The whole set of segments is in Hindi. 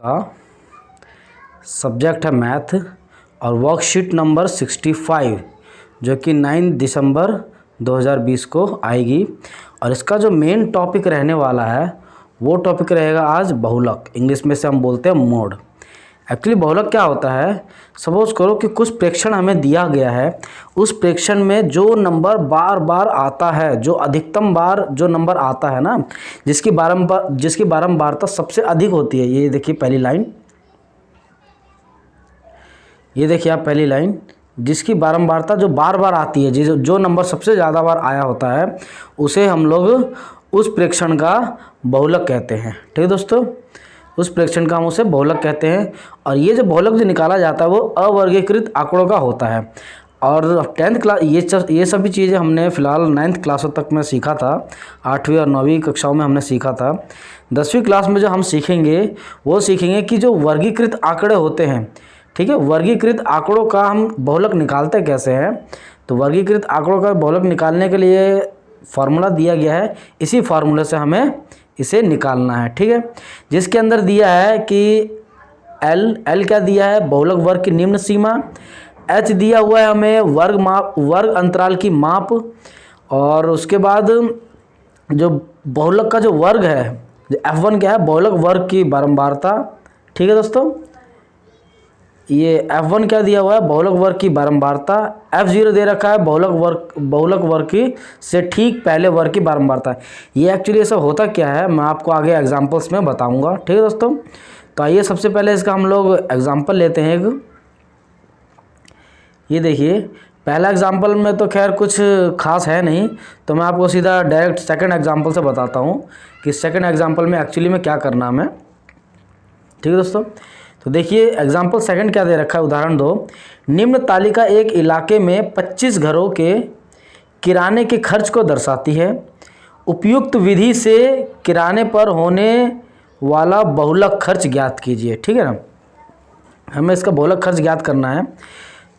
का सब्जेक्ट है मैथ और वर्कशीट नंबर 65 जो कि 9 दिसंबर 2020 को आएगी। और इसका जो मेन टॉपिक रहने वाला है वो टॉपिक रहेगा आज बहुलक, इंग्लिश में से हम बोलते हैं मोड। एक्चुअली बहुलक क्या होता है, सपोज करो कि कुछ प्रेक्षण हमें दिया गया है, उस प्रेक्षण में जो नंबर बार बार आता है, जो अधिकतम बार जो नंबर आता है ना, जिसकी बारंबारता सबसे अधिक होती है। ये देखिए पहली लाइन, ये देखिए आप पहली लाइन, जिसकी बारंबारता जो बार बार आती है, जो नंबर सबसे ज़्यादा बार आया होता है उसे हम लोग उस प्रेक्षण का बहुलक कहते हैं। ठीक है दोस्तों, उस प्रेक्षण का हम उसे बहुलक कहते हैं। और ये जो बहुलक जो निकाला जाता है वो अवर्गीकृत आंकड़ों का होता है। और 10th क्लास ये सभी चीज़ें हमने फ़िलहाल 9th क्लासों तक में सीखा था, 8वीं और 9वीं कक्षाओं में हमने सीखा था। 10वीं क्लास में जो हम सीखेंगे वो सीखेंगे कि जो वर्गीकृत आंकड़े होते हैं, ठीक है, वर्गीकृत आंकड़ों का हम बहुलक निकालते कैसे हैं। तो वर्गीकृत आंकड़ों का बहुलक निकालने के लिए फार्मूला दिया गया है, इसी फार्मूले से हमें इसे निकालना है। ठीक है, जिसके अंदर दिया है कि एल क्या दिया है, बहुलक वर्ग की निम्न सीमा। एच दिया हुआ है हमें वर्ग अंतराल की माप। और उसके बाद जो बहुलक का जो वर्ग है, F1 क्या है, बहुलक वर्ग की बारंबारता। ठीक है दोस्तों, ये F1 क्या दिया हुआ है, बहुलक वर्ग की बारंबारता। F0 दे रखा है बहुलक वर्ग की से ठीक पहले वर्ग की बारंबारता। ये एक्चुअली ऐसा होता क्या है मैं आपको आगे एग्जांपल्स में बताऊंगा। ठीक है दोस्तों, तो आइए सबसे पहले इसका हम लोग एग्जांपल लेते हैं एक। ये देखिए पहला एग्जांपल में तो खैर कुछ खास है नहीं, तो मैं आपको सीधा डायरेक्ट सेकंड एग्जांपल से बताता हूँ कि सेकंड एग्जांपल में एक्चुअली में क्या करना है हमें। ठीक है दोस्तों, तो देखिए एग्जाम्पल सेकंड क्या दे रखा है, उदाहरण 2। निम्न तालिका एक इलाके में 25 घरों के किराने के खर्च को दर्शाती है। उपयुक्त विधि से किराने पर होने वाला बहुलक खर्च ज्ञात कीजिए। ठीक है ना, हमें इसका बहुलक खर्च ज्ञात करना है।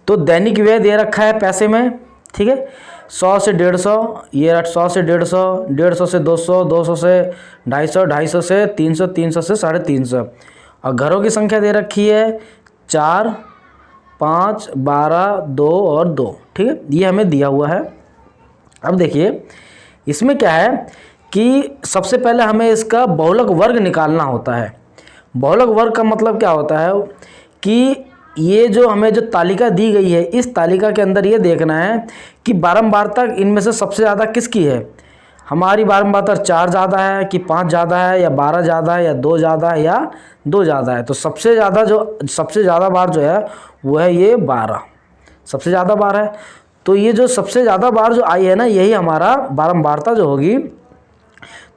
तो दैनिक व्यय दे रखा है पैसे में, ठीक है, 100 से 150, ये 100 से 150, 150 से 200, 200 से 250, 250 से 300, 300 से 350। और घरों की संख्या दे रखी है 4, 5, 12, 2 और 2। ठीक है, ये हमें दिया हुआ है। अब देखिए इसमें क्या है कि सबसे पहले हमें इसका बहुलक वर्ग निकालना होता है। बहुलक वर्ग का मतलब क्या होता है कि ये जो हमें जो तालिका दी गई है, इस तालिका के अंदर ये देखना है कि बारंबारता इनमें से सबसे ज़्यादा किसकी है। हमारी बारंबारता 4 ज़्यादा है कि 5 ज़्यादा है, या 12 ज़्यादा है, या 2 ज़्यादा है, या 2 ज़्यादा है। तो सबसे ज़्यादा बार जो है वो है ये 12, सबसे ज़्यादा बार है। तो ये जो सबसे ज़्यादा बार जो आई है ना, यही हमारा बारंबारता जो होगी।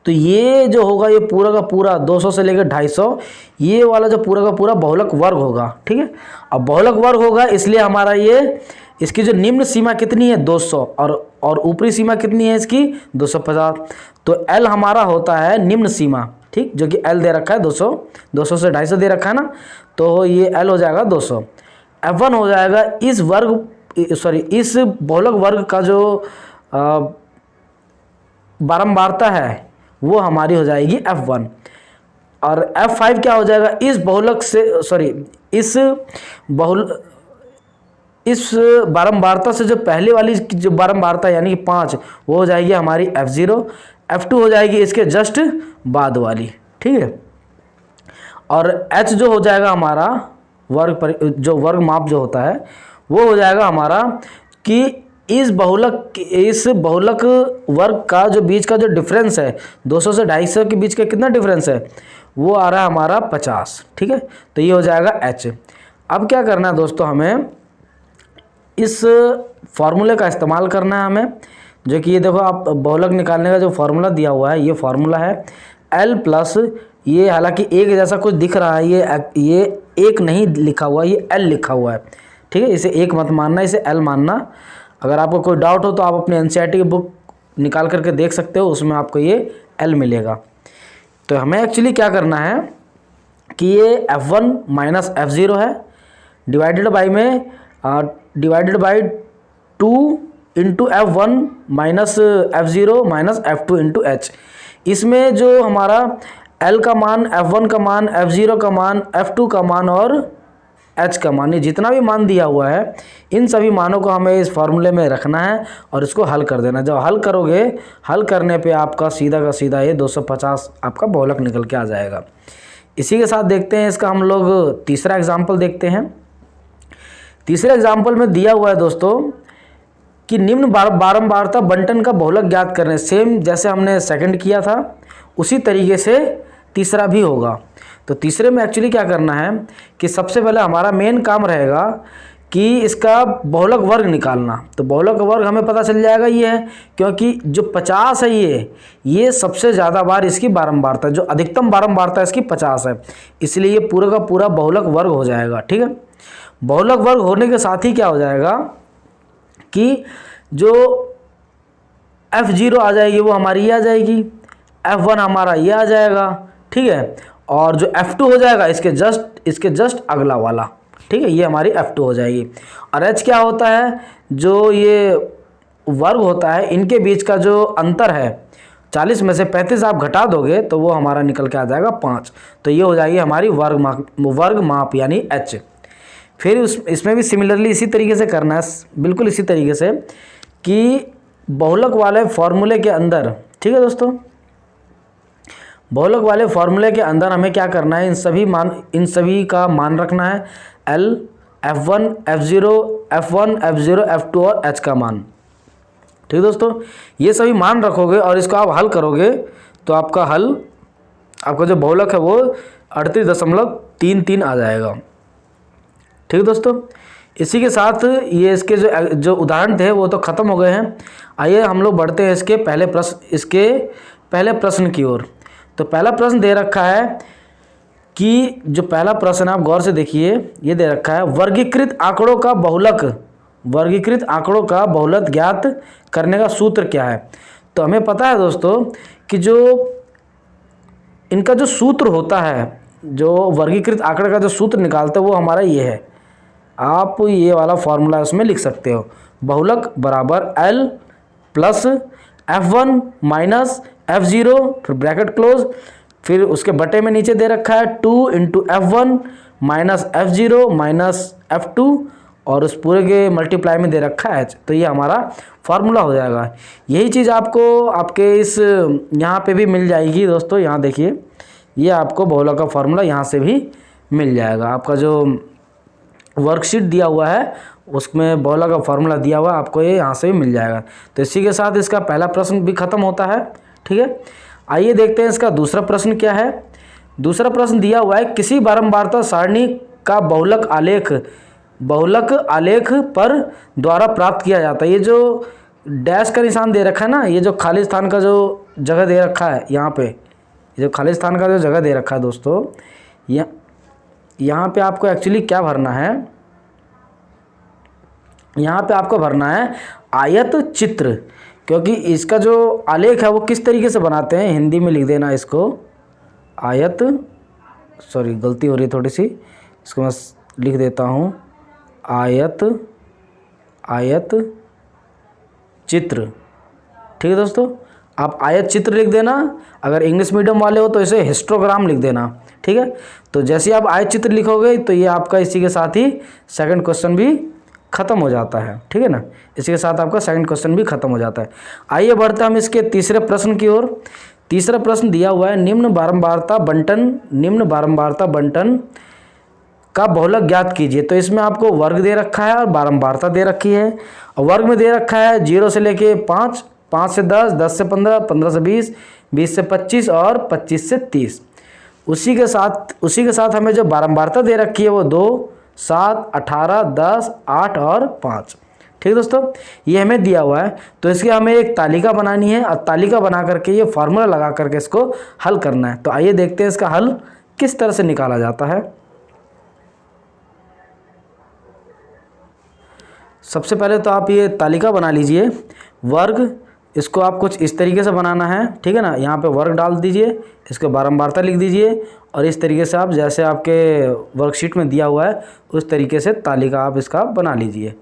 तो ये जो होगा ये पूरा का पूरा 200 से लेकर 250, ये वाला जो पूरा का पूरा बहुलक वर्ग होगा। ठीक है, अब बहुलक वर्ग होगा इसलिए हमारा ये, इसकी जो निम्न सीमा कितनी है 200, और ऊपरी सीमा कितनी है इसकी 250। तो L हमारा होता है निम्न सीमा, ठीक, जो कि L दे रखा है 200, 200 से 250 दे रखा है ना, तो ये L हो जाएगा 200। F1 हो जाएगा इस बहुलक वर्ग का जो बारंबारता है वो हमारी हो जाएगी F1। और F5 क्या हो जाएगा, इस बारंबारता से जो पहले वाली जो बारंबारता यानी कि 5, वो हो जाएगी हमारी F0। F2 हो जाएगी इसके जस्ट बाद वाली। ठीक है, और H जो हो जाएगा हमारा वर्ग माप जो होता है वो हो जाएगा हमारा कि इस बहुलक वर्ग का जो बीच का जो डिफरेंस है 200 से 250 के बीच का कितना डिफरेंस है, वो आ रहा है हमारा 50। ठीक है, तो ये हो जाएगा H। अब क्या करना है दोस्तों, हमें इस फार्मूले का इस्तेमाल करना है हमें, जो कि ये देखो आप बहुलक निकालने का जो फार्मूला दिया हुआ है, ये फार्मूला है L प्लस, ये हालांकि एक जैसा कुछ दिख रहा है, ये एक नहीं लिखा हुआ, ये L लिखा हुआ है। ठीक है, इसे एक मत मानना, इसे L मानना। अगर आपको कोई डाउट हो तो आप अपने NCERT की बुक निकाल करके देख सकते हो, उसमें आपको ये L मिलेगा। तो हमें एक्चुअली क्या करना है कि ये F1 माइनस F0 है, divided by 2 into F1 minus F0 minus F2 into H। इसमें जो हमारा L का मान, F1 का मान, F0 का मान, F2 का मान और H का मान, ये जितना भी मान दिया हुआ है इन सभी मानों को हमें इस फॉर्मूले में रखना है और इसको हल कर देना। जब हल करोगे, हल करने पे आपका सीधा का सीधा ये 250 आपका बहुलक निकल के आ जाएगा। इसी के साथ देखते हैं इसका हम लोग तीसरा एग्जाम्पल देखते हैं। तीसरे एग्जाम्पल में दिया हुआ है दोस्तों कि निम्न बारंबारता बंटन का बहुलक ज्ञात करने, सेम जैसे हमने सेकंड किया था उसी तरीके से तीसरा भी होगा। तो तीसरे में एक्चुअली क्या करना है कि सबसे पहले हमारा मेन काम रहेगा कि इसका बहुलक वर्ग निकालना। तो बहुलक वर्ग हमें पता चल जाएगा ये है, क्योंकि जो 50 है ये सबसे ज़्यादा बार इसकी बारंबारता, जो अधिकतम बारंबारता इसकी 50 है, इसलिए ये पूरा का पूरा बहुलक वर्ग हो जाएगा। ठीक है, बहुलक वर्ग होने के साथ ही क्या हो जाएगा कि जो F0 आ जाएगी वो हमारी ये आ जाएगी, F1 हमारा ये आ जाएगा। ठीक है, और जो F2 हो जाएगा इसके जस्ट अगला वाला। ठीक है, ये हमारी F2 हो जाएगी। और H क्या होता है, जो ये वर्ग होता है इनके बीच का जो अंतर है 40 में से 35 आप घटा दोगे तो वो हमारा निकल के आ जाएगा 5। तो ये हो जाएगी हमारी वर्ग माप यानी H। फिर इसमें भी सिमिलरली इसी तरीके से करना है, बिल्कुल इसी तरीके से कि बहुलक वाले फॉर्मूले के अंदर, ठीक है दोस्तों, बहुलक वाले फॉर्मूले के अंदर हमें क्या करना है, इन सभी का मान रखना है, L, F1, F0, F1, F0, F2 और H का मान। ठीक है दोस्तों, ये सभी मान रखोगे और इसको आप हल करोगे तो आपका जो बहुलक है वो 38.33 आ जाएगा। ठीक है दोस्तों, इसी के साथ ये इसके जो उदाहरण थे वो तो ख़त्म हो गए हैं। आइए हम लोग बढ़ते हैं इसके पहले प्रश्न की ओर। तो पहला प्रश्न दे रखा है कि जो पहला प्रश्न आप गौर से देखिए, ये दे रखा है वर्गीकृत आंकड़ों का बहुलक ज्ञात करने का सूत्र क्या है। तो हमें पता है दोस्तों कि जो इनका जो सूत्र होता है, जो वर्गीकृत आंकड़े का जो सूत्र निकालते हैं वो हमारा ये है। आप ये वाला फॉर्मूला उसमें लिख सकते हो, बहुलक बराबर L plus F1 minus F0 फिर ब्रैकेट क्लोज, फिर उसके बटे में नीचे दे रखा है 2 into F1 minus F0 minus F2 और उस पूरे के मल्टीप्लाई में दे रखा है H। तो ये हमारा फार्मूला हो जाएगा। यही चीज़ आपको आपके इस यहाँ पे भी मिल जाएगी दोस्तों। यहाँ देखिए, ये आपको बहुलक का फार्मूला यहाँ से भी मिल जाएगा। आपका जो वर्कशीट दिया हुआ है उसमें बहुलक का फार्मूला दिया हुआ है, आपको ये यहाँ से भी मिल जाएगा। तो इसी के साथ इसका पहला प्रश्न भी खत्म होता है। ठीक है, आइए देखते हैं इसका दूसरा प्रश्न क्या है। दूसरा प्रश्न दिया हुआ है किसी बारंबारता सारणी का बहुलक आलेख पर द्वारा प्राप्त किया जाता है। ये जो डैश का निशान दे रखा है ना, ये जो खाली स्थान का जो जगह दे रखा है यहाँ पे, ये जो खाली स्थान का जो जगह दे रखा है दोस्तों, यहाँ पे आपको एक्चुअली क्या भरना है, यहाँ पे आपको भरना है आयत चित्र, क्योंकि इसका जो आलेख है वो किस तरीके से बनाते हैं, हिंदी में लिख देना इसको आयत, सॉरी गलती हो रही है थोड़ी सी, इसको मैं लिख देता हूँ आयत चित्र। ठीक है दोस्तों, आप आयत चित्र लिख देना। अगर इंग्लिश मीडियम वाले हो तो इसे हिस्टोग्राम लिख देना। ठीक है, तो जैसे आप आयत चित्र लिखोगे तो ये आपका इसी के साथ ही सेकंड क्वेश्चन भी ख़त्म हो जाता है। ठीक है ना, इसी के साथ आपका सेकंड क्वेश्चन भी खत्म हो जाता है। आइए बढ़ते हैं हम इसके तीसरे प्रश्न की ओर। तीसरा प्रश्न दिया हुआ है निम्न बारंबारता बंटन का बहुलक ज्ञात कीजिए। तो इसमें आपको वर्ग दे रखा है और बारंबारता दे रखी है। और वर्ग में दे रखा है 0 से लेके 5, 5 से 10, 10 से 15, 15 से 20, 20 से 25 और 25 से 30। उसी के साथ हमें जो बारंबारता दे रखी है वो 2, 7, 18, 10, 8 और 5। ठीक है दोस्तों, ये हमें दिया हुआ है। तो इसकी हमें एक तालिका बनानी है और तालिका बना करके ये फार्मूला लगा करके इसको हल करना है। तो आइए देखते हैं इसका हल किस तरह से निकाला जाता है। सबसे पहले तो आप ये तालिका बना लीजिए। वर्ग, इसको आप कुछ इस तरीके से बनाना है। ठीक है ना, यहाँ पे वर्ग डाल दीजिए, इसको बारंबारता लिख दीजिए और इस तरीके से आप जैसे आपके वर्कशीट में दिया हुआ है उस तरीके से तालिका आप इसका बना लीजिए।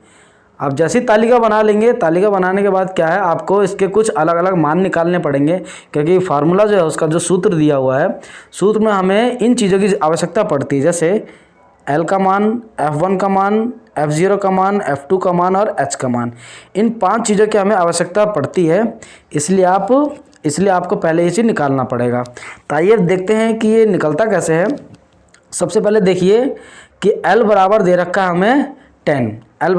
आप जैसी तालिका बना लेंगे, तालिका बनाने के बाद क्या है, आपको इसके कुछ अलग अलग मान निकालने पड़ेंगे, क्योंकि फार्मूला जो है उसका जो सूत्र दिया हुआ है, सूत्र में हमें इन चीज़ों की आवश्यकता पड़ती है, जैसे L का मान, F1 का मान, F0 का मान, F2 का मान और H का मान। इन 5 चीज़ों की हमें आवश्यकता पड़ती है, इसलिए आपको पहले ये चीज़ निकालना पड़ेगा। तो आइए देखते हैं कि ये निकलता कैसे है। सबसे पहले देखिए कि L बराबर दे रखा है हमें 10, L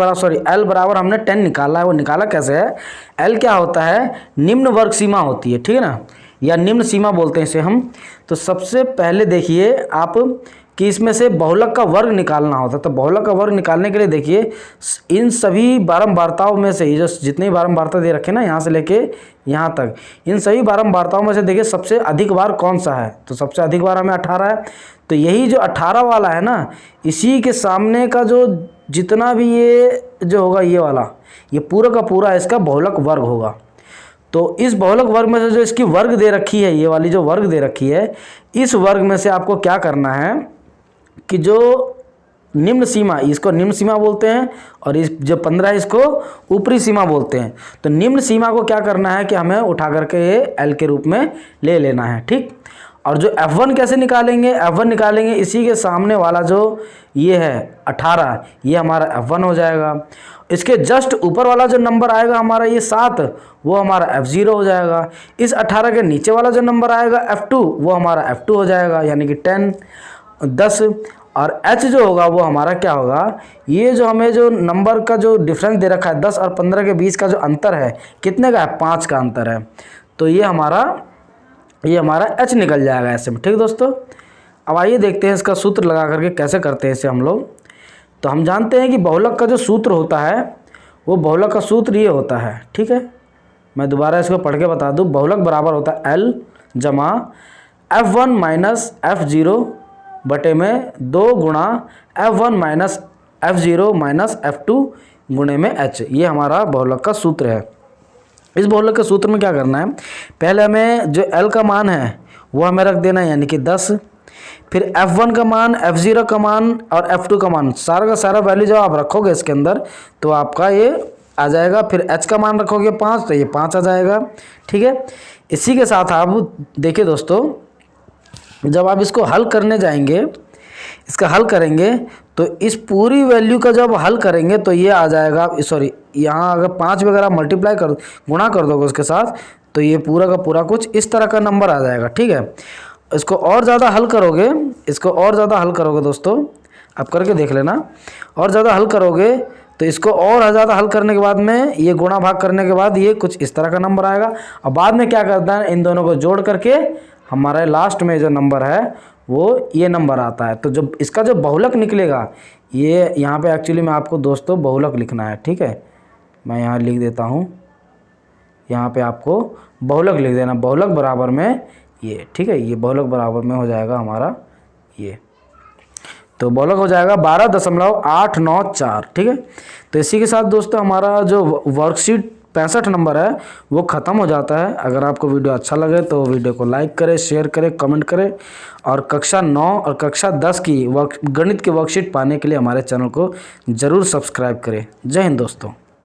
बराबर हमने 10 निकाला है। वो निकाला कैसे है, L क्या होता है, निम्न वर्ग सीमा होती है, ठीक है ना, या निम्न सीमा बोलते हैं इसे हम। तो सबसे पहले देखिए आप कि इसमें से बहुलक का वर्ग निकालना होता है। तो बहुलक का वर्ग निकालने के लिए देखिए इन सभी बारंबारताओं में से, जो जितनी बारंबारता दे रखे ना यहाँ से लेके यहाँ तक, इन सभी बारंबारताओं में से देखिए सबसे अधिक बार कौन सा है, तो सबसे अधिक बार हमें 18 है। तो यही जो 18 वाला है ना, इसी के सामने का जो जितना भी ये जो होगा, ये वाला, ये पूरा का पूरा इसका बहुलक वर्ग होगा। तो इस बहुलक वर्ग में से जो इसकी वर्ग दे रखी है, ये वाली जो वर्ग दे रखी है, इस वर्ग में से आपको क्या करना है कि जो निम्न सीमा, इसको निम्न सीमा बोलते हैं, और इस जो 15 है इसको ऊपरी सीमा बोलते हैं। तो निम्न सीमा को क्या करना है कि हमें उठा करके ये L के रूप में ले लेना है, ठीक। और जो F1 कैसे निकालेंगे, F1 निकालेंगे इसी के सामने वाला जो ये है 18, ये हमारा F1 हो जाएगा। इसके जस्ट ऊपर वाला जो नंबर आएगा हमारा ये 7, वो हमारा F0 हो जाएगा। इस 18 के नीचे वाला जो नंबर आएगा F2, वो हमारा F2 हो जाएगा, यानी कि 10। और H जो होगा वो हमारा क्या होगा, ये जो हमें जो नंबर का जो डिफरेंस दे रखा है 10 और 15 के बीच का जो अंतर है, कितने का है, 5 का अंतर है। तो ये हमारा H निकल जाएगा ऐसे में, ठीक दोस्तों। अब आइए देखते हैं इसका सूत्र लगा करके कैसे करते हैं इसे हम लोग। तो हम जानते हैं कि बहुलक का जो सूत्र होता है, वो बहुलक का सूत्र ये होता है, ठीक है। मैं दोबारा इसको पढ़ के बता दूँ। बहुलक बराबर होता है L जमा F1 माइनस F0 बटे में 2 गुणा F1 minus F0 minus F2 गुणे में H। ये हमारा बहुलक का सूत्र है। इस बहुलक के सूत्र में क्या करना है, पहले हमें जो L का मान है वो हमें रख देना है, यानी कि 10। फिर F1 का मान, F0 का मान और F2 का मान, सारा का सारा वैल्यू जब आप रखोगे इसके अंदर तो आपका ये आ जाएगा। फिर H का मान रखोगे 5 तो ये 5 आ जाएगा, ठीक है। इसी के साथ आप देखिए दोस्तों, जब आप इसको हल करने जाएंगे, इसका हल करेंगे तो इस पूरी वैल्यू का जब हल करेंगे तो ये आ जाएगा, सॉरी यहाँ अगर 5 वगैरह मल्टीप्लाई कर गुणा कर दोगे उसके साथ, तो ये पूरा का पूरा कुछ इस तरह का नंबर आ जाएगा, ठीक है। इसको और ज़्यादा हल करोगे, दोस्तों आप करके देख लेना। और ज़्यादा हल करोगे तो इसको और ज़्यादा हल करने के बाद में ये गुणा भाग करने के बाद ये कुछ इस तरह का नंबर आएगा। और बाद में क्या करता है, इन दोनों को जोड़ करके हमारे लास्ट में जो नंबर है वो ये नंबर आता है। तो जब इसका जो बहुलक निकलेगा, ये यहाँ पे एक्चुअली में आपको दोस्तों बहुलक लिखना है, ठीक है। मैं यहाँ लिख देता हूँ, यहाँ पे आपको बहुलक लिख देना, बहुलक बराबर में ये, ठीक है। ये बहुलक बराबर में हो जाएगा हमारा ये, तो बहुलक हो जाएगा 12.894, ठीक है। तो इसी के साथ दोस्तों हमारा जो वर्कशीट 65 नंबर है वो ख़त्म हो जाता है। अगर आपको वीडियो अच्छा लगे तो वीडियो को लाइक करें, शेयर करें, कमेंट करें, और कक्षा 9 और कक्षा 10 की गणित की वर्कशीट पाने के लिए हमारे चैनल को ज़रूर सब्सक्राइब करें। जय हिंद दोस्तों।